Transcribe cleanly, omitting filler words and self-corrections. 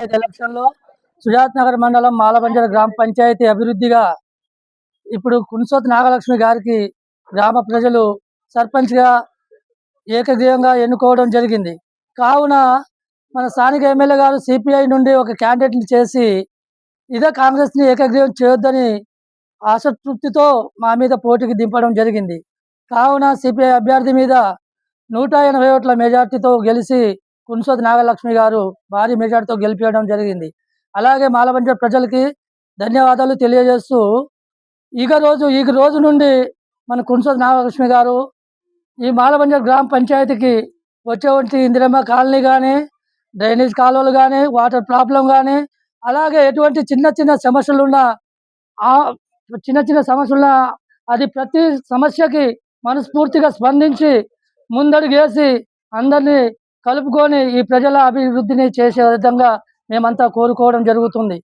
ఎలక్షన్‌లో సుజాత్ నగర్ మండలం మాలబంజర గ్రామ పంచాయతీ అభివృద్ధిగా ఇప్పుడు కున్సోత్ నాగలక్ష్మి గారికి గ్రామ ప్రజలు సర్పంచ్‌గా ఏకగ్రీవంగా ఎన్నుకోవడం జరిగింది. కావున మన స్థానిక ఎమ్మెల్యే గారు సిపిఐ నుండి ఒక క్యాండిడేట్‌ని చేసి ఇదే కాంగ్రెస్‌ని ఏకగ్రీవం చేయొద్దని ఆశతృప్తితో మా మీద పోటీకి దింపడం జరిగింది. కావున సిపిఐ అభ్యర్థి మీద 180 ఓట్ల మెజార్టీతో గెలిచి కున్సోత్ నాగలక్ష్మి గారు భారీ మెజార్టీతో గెలిపించడం జరిగింది. అలాగే మాలబంజర్ ప్రజలకి ధన్యవాదాలు తెలియజేస్తూ ఈ రోజు నుండి మన కున్సోత్ నాగలక్ష్మి గారు ఈ మాలబంజర్ గ్రామ పంచాయతీకి వచ్చేటువంటి ఇందిరమ్మ కాలనీ కానీ, డ్రైనేజ్ కాలువలు కానీ, వాటర్ ప్రాబ్లం కానీ, అలాగే ఎటువంటి చిన్న చిన్న సమస్యలున్నా అది ప్రతి సమస్యకి మనస్ఫూర్తిగా స్పందించి ముందడుగేసి అందరినీ కలుపుకొని ఈ ప్రజల అభివృద్ధిని చేసే విధంగా మేమంతా కోరుకోవడం జరుగుతుంది.